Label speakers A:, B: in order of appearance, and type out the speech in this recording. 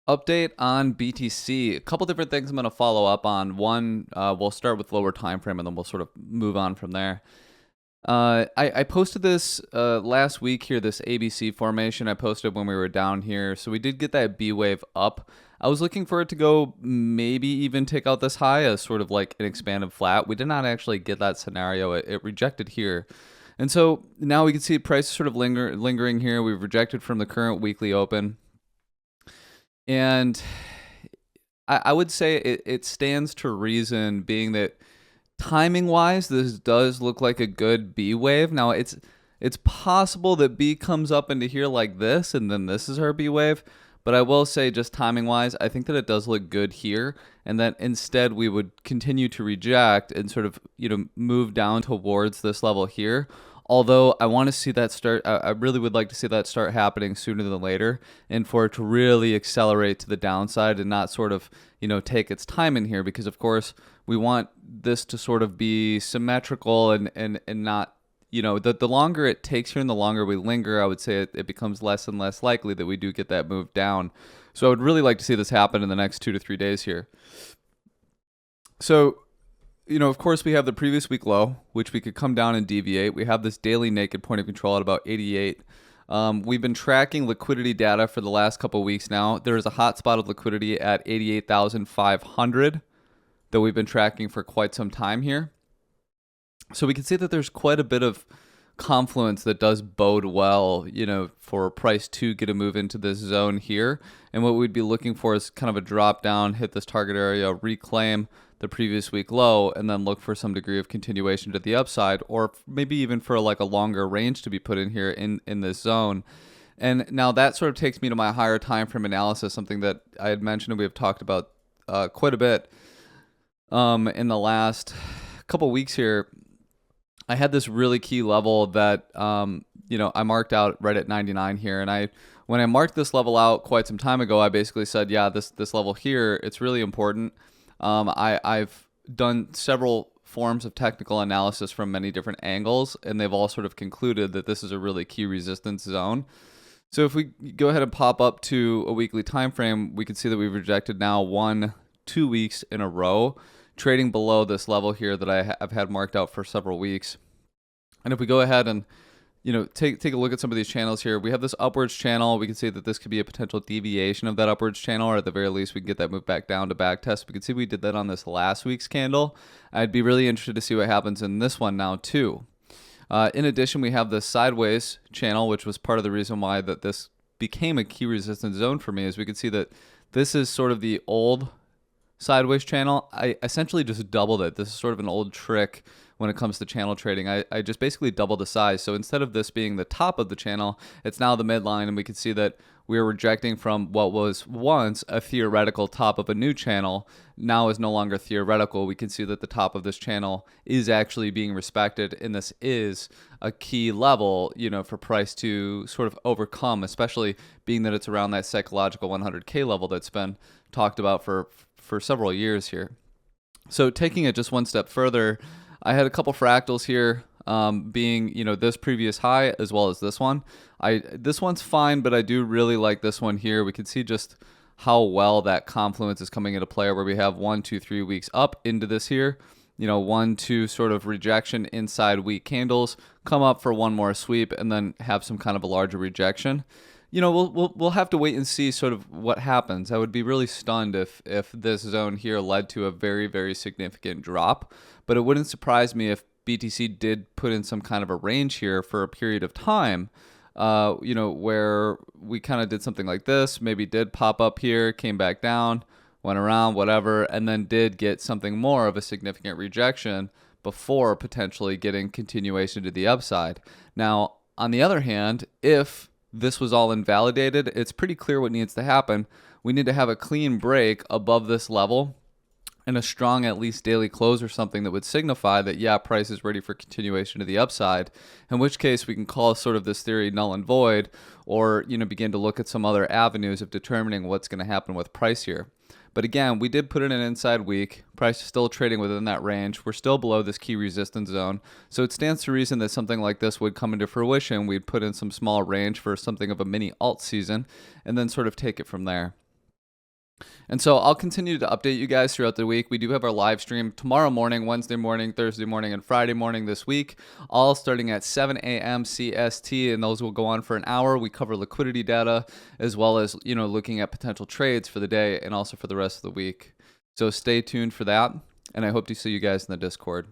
A: Update on BTC. A couple different things I'm going to follow up on. One, we'll start with lower time frame, and then we'll sort of move on from there. I posted this last week here, this ABC formation I posted when we were down here. So we did get that B wave up. I was looking for it to go maybe even take out this high as sort of like an expanded flat. We did not actually get that scenario. It rejected here. And so now we can see prices sort of lingering here. We've rejected from the current weekly open. And I would say it stands to reason, being that timing wise, this does look like a good B wave. Now it's possible that B comes up into here like this, and then this is our B wave. But I will say, just timing wise, I think that it does look good here, and that instead we would continue to reject and sort of move down towards this level here. Although I want to see that start, I really would like to see that start happening sooner than later, and for it to really accelerate to the downside and not sort of, take its time in here, because of course we want this to sort of be symmetrical and not, the longer it takes here and the longer we linger, I would say it becomes less and less likely that we do get that move down. So I would really like to see this happen in the next 2 to 3 days here. So, of course, we have the previous week low, which we could come down and deviate. We have this daily naked point of control at about 88. We've been tracking liquidity data for the last couple of weeks now. There is a hot spot of liquidity at 88,500 that we've been tracking for quite some time here. So we can see that there's quite a bit of confluence that does bode well, for price to get a move into this zone here. And what we'd be looking for is kind of a drop down, hit this target area, reclaim the previous week low, and then look for some degree of continuation to the upside, or maybe even for like a longer range to be put in here in this zone. And now that sort of takes me to my higher time frame analysis, something that I had mentioned and we have talked about quite a bit in the last couple weeks here. I had this really key level that I marked out right at 99 here, and when I marked this level out quite some time ago, I basically said, yeah, this level here, it's really important. I've done several forms of technical analysis from many different angles, and they've all sort of concluded that this is a really key resistance zone. So if we go ahead and pop up to a weekly time frame, we can see that we've rejected now 2 weeks in a row, trading below this level here that I've had marked out for several weeks. And if we go ahead and take a look at some of these channels here, we have this upwards channel. We can see that this could be a potential deviation of that upwards channel, or at the very least we can get that move back down to back test. We can see we did that on this last week's candle. I'd be really interested to see what happens in this one now too. In addition, we have this sideways channel, which was part of the reason why that this became a key resistance zone for me, is we could see that this is sort of the old sideways channel. I essentially just doubled it. This is sort of an old trick when it comes to channel trading. I just basically doubled the size. So instead of this being the top of the channel, it's now the midline, and we can see that we are rejecting from what was once a theoretical top of a new channel, now is no longer theoretical. We can see that the top of this channel is actually being respected, and this is a key level, for price to sort of overcome, especially being that it's around that psychological 100K level that's been talked about for several years here. So taking it just one step further, I had a couple fractals here, being this previous high as well as this one. This one's fine, but I do really like this one here. We can see just how well that confluence is coming into play, where we have 1, 2, 3 weeks up into this here. 1, 2 sort of rejection inside weak candles, come up for one more sweep, and then have some kind of a larger rejection. We'll have to wait and see sort of what happens. I would be really stunned if this zone here led to a very, very significant drop, but it wouldn't surprise me if BTC did put in some kind of a range here for a period of time, where we kind of did something like this, maybe did pop up here, came back down, went around, whatever, and then did get something more of a significant rejection before potentially getting continuation to the upside. Now, on the other hand, if this was all invalidated, it's pretty clear what needs to happen. We need to have a clean break above this level and a strong at least daily close or something that would signify that, yeah, price is ready for continuation to the upside, in which case we can call sort of this theory null and void, or begin to look at some other avenues of determining what's going to happen with price here. But again, we did put in an inside week. Price is still trading within that range. We're still below this key resistance zone. So it stands to reason that something like this would come into fruition. We'd put in some small range for something of a mini alt season and then sort of take it from there. And so I'll continue to update you guys throughout the week. We do have our live stream tomorrow morning, Wednesday morning, Thursday morning, and Friday morning this week, all starting at 7 a.m. CST, and those will go on for an hour. We cover liquidity data as well as, looking at potential trades for the day and also for the rest of the week. So stay tuned for that, and I hope to see you guys in the Discord.